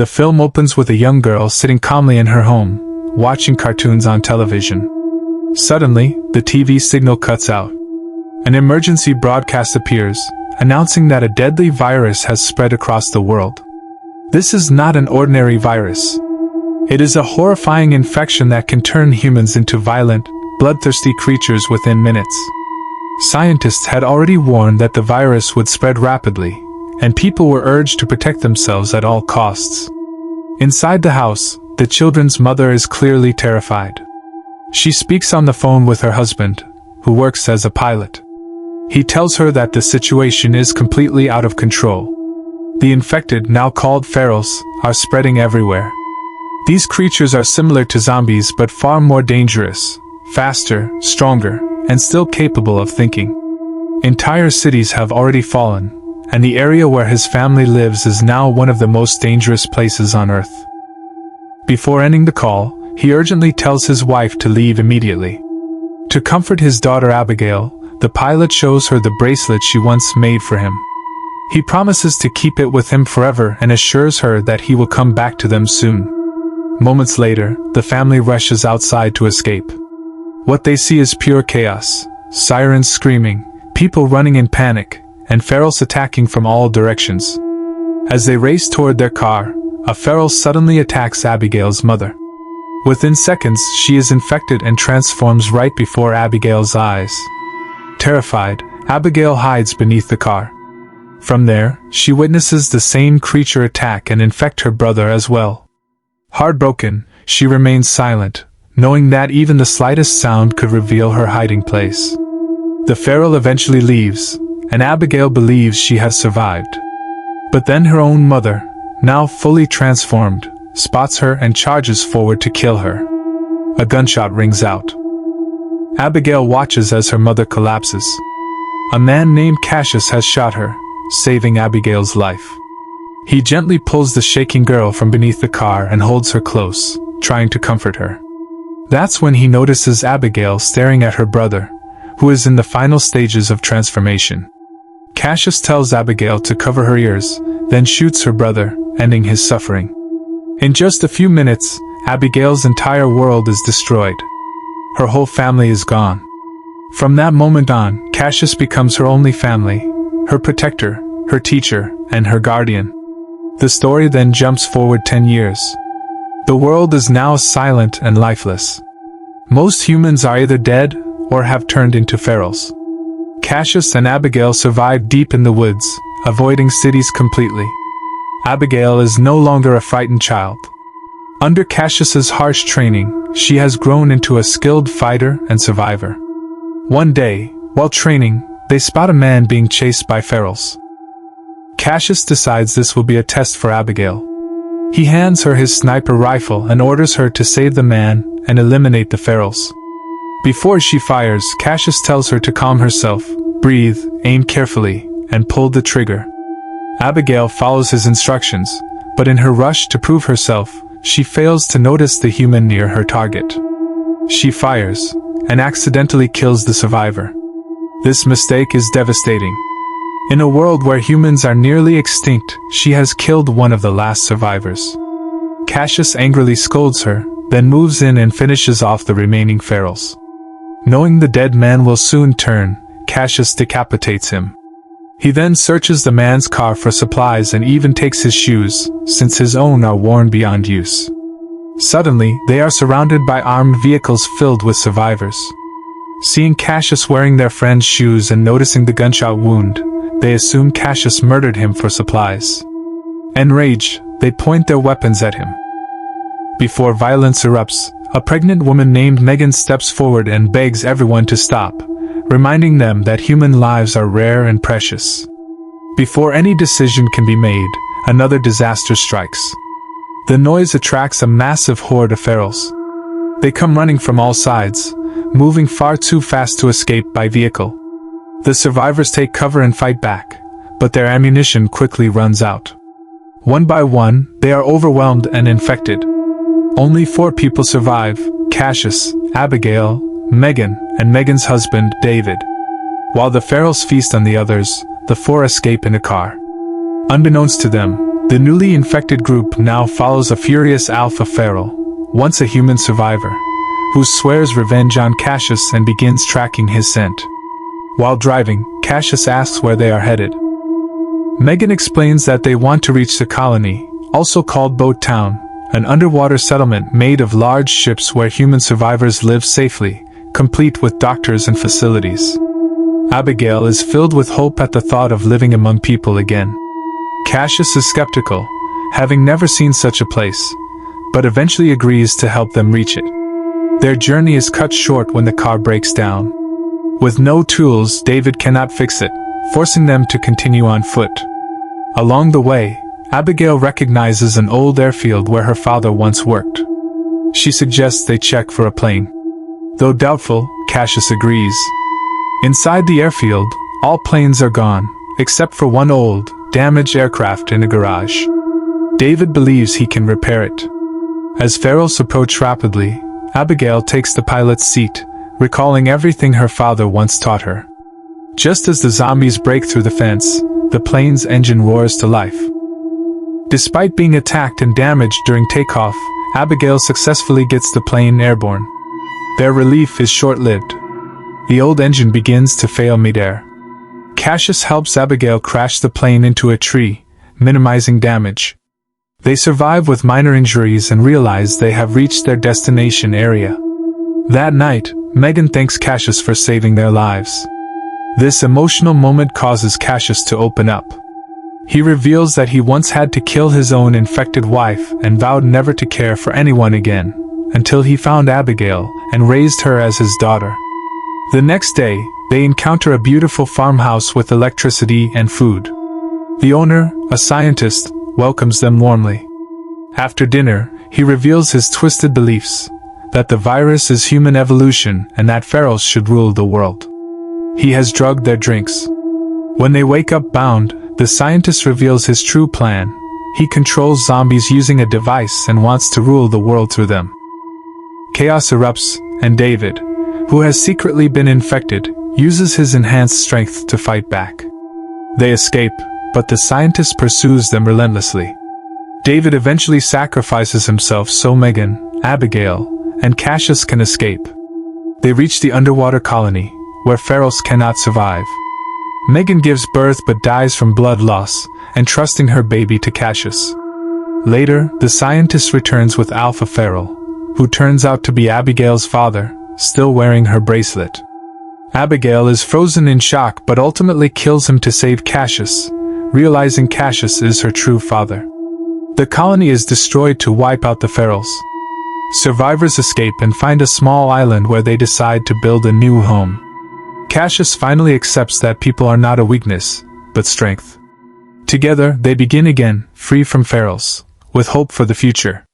The film opens with a young girl sitting calmly in her home, watching cartoons on television. Suddenly, the TV signal cuts out. An emergency broadcast appears, announcing that a deadly virus has spread across the world. This is not an ordinary virus. It is a horrifying infection that can turn humans into violent, bloodthirsty creatures within minutes. Scientists had already warned that the virus would spread rapidly, and people were urged to protect themselves at all costs. Inside the house, the children's mother is clearly terrified. She speaks on the phone with her husband, who works as a pilot. He tells her that the situation is completely out of control. The infected, now called ferals, are spreading everywhere. These creatures are similar to zombies but far more dangerous, faster, stronger, and still capable of thinking. Entire cities have already fallen, and the area where his family lives is now one of the most dangerous places on Earth. Before ending the call, he urgently tells his wife to leave immediately. To comfort his daughter Abigail, the pilot shows her the bracelet she once made for him. He promises to keep it with him forever and assures her that he will come back to them soon. Moments later, the family rushes outside to escape. What they see is pure chaos: sirens screaming, people running in panic, and ferals attacking from all directions. As they race toward their car, a feral suddenly attacks Abigail's mother. Within seconds, she is infected and transforms right before Abigail's eyes. Terrified, Abigail hides beneath the car. From there, she witnesses the same creature attack and infect her brother as well. Heartbroken, she remains silent, knowing that even the slightest sound could reveal her hiding place. The feral eventually leaves, and Abigail believes she has survived. But then her own mother, now fully transformed, spots her and charges forward to kill her. A gunshot rings out. Abigail watches as her mother collapses. A man named Cassius has shot her, saving Abigail's life. He gently pulls the shaking girl from beneath the car and holds her close, trying to comfort her. That's when he notices Abigail staring at her brother, who is in the final stages of transformation. Cassius tells Abigail to cover her ears, then shoots her brother, ending his suffering. In just a few minutes, Abigail's entire world is destroyed. Her whole family is gone. From that moment on, Cassius becomes her only family, her protector, her teacher, and her guardian. The story then jumps forward 10 years. The world is now silent and lifeless. Most humans are either dead or have turned into ferals. Cassius and Abigail survive deep in the woods, avoiding cities completely. Abigail is no longer a frightened child. Under Cassius's harsh training, she has grown into a skilled fighter and survivor. One day, while training, they spot a man being chased by ferals. Cassius decides this will be a test for Abigail. He hands her his sniper rifle and orders her to save the man and eliminate the ferals. Before she fires, Cassius tells her to calm herself, breathe, aim carefully, and pull the trigger. Abigail follows his instructions, but in her rush to prove herself, she fails to notice the human near her target. She fires, and accidentally kills the survivor. This mistake is devastating. In a world where humans are nearly extinct, she has killed one of the last survivors. Cassius angrily scolds her, then moves in and finishes off the remaining ferals. Knowing the dead man will soon turn, Cassius decapitates him. He then searches the man's car for supplies and even takes his shoes, since his own are worn beyond use. Suddenly, they are surrounded by armed vehicles filled with survivors. Seeing Cassius wearing their friend's shoes and noticing the gunshot wound, they assume Cassius murdered him for supplies. Enraged, they point their weapons at him. Before violence erupts, a pregnant woman named Megan steps forward and begs everyone to stop, reminding them that human lives are rare and precious. Before any decision can be made, another disaster strikes. The noise attracts a massive horde of ferals. They come running from all sides, moving far too fast to escape by vehicle. The survivors take cover and fight back, but their ammunition quickly runs out. One by one, they are overwhelmed and infected. Only 4 people survive: Cassius, Abigail, Megan, and Megan's husband, David. While the ferals feast on the others, the 4 escape in a car. Unbeknownst to them, The newly infected group now follows a furious alpha feral, once a human survivor, who swears revenge on Cassius and begins tracking his scent. While driving, Cassius asks where they are headed. Megan explains that they want to reach the colony, also called Boat Town, an underwater settlement made of large ships where human survivors live safely, complete with doctors and facilities. Abigail is filled with hope at the thought of living among people again. Cassius is skeptical, having never seen such a place, but eventually agrees to help them reach it. Their journey is cut short when the car breaks down. With no tools, David cannot fix it, forcing them to continue on foot. Along the way, Abigail recognizes an old airfield where her father once worked. She suggests they check for a plane. Though doubtful, Cassius agrees. Inside the airfield, all planes are gone, except for one old, damaged aircraft in a garage. David believes he can repair it. As ferals approach rapidly, Abigail takes the pilot's seat, recalling everything her father once taught her. Just as the zombies break through the fence, the plane's engine roars to life. Despite being attacked and damaged during takeoff, Abigail successfully gets the plane airborne. Their relief is short-lived. The old engine begins to fail midair. Cassius helps Abigail crash the plane into a tree, minimizing damage. They survive with minor injuries and realize they have reached their destination area. That night, Megan thanks Cassius for saving their lives. This emotional moment causes Cassius to open up. He reveals that he once had to kill his own infected wife and vowed never to care for anyone again, until he found Abigail and raised her as his daughter. The next day, they encounter a beautiful farmhouse with electricity and food. The owner, a scientist, welcomes them warmly. After dinner, he reveals his twisted beliefs, that the virus is human evolution and that ferals should rule the world. He has drugged their drinks. When they wake up bound, the scientist reveals his true plan. He controls zombies using a device and wants to rule the world through them. Chaos erupts, and David, who has secretly been infected, uses his enhanced strength to fight back. They escape, but the scientist pursues them relentlessly. David eventually sacrifices himself so Megan, Abigail, and Cassius can escape. They reach the underwater colony, where ferals cannot survive. Megan gives birth but dies from blood loss, entrusting her baby to Cassius. Later, the scientist returns with Alpha Feral, who turns out to be Abigail's father, still wearing her bracelet. Abigail is frozen in shock but ultimately kills him to save Cassius, realizing Cassius is her true father. The colony is destroyed to wipe out the ferals. Survivors escape and find a small island where they decide to build a new home. Cassius finally accepts that people are not a weakness, but strength. Together, they begin again, free from ferals, with hope for the future.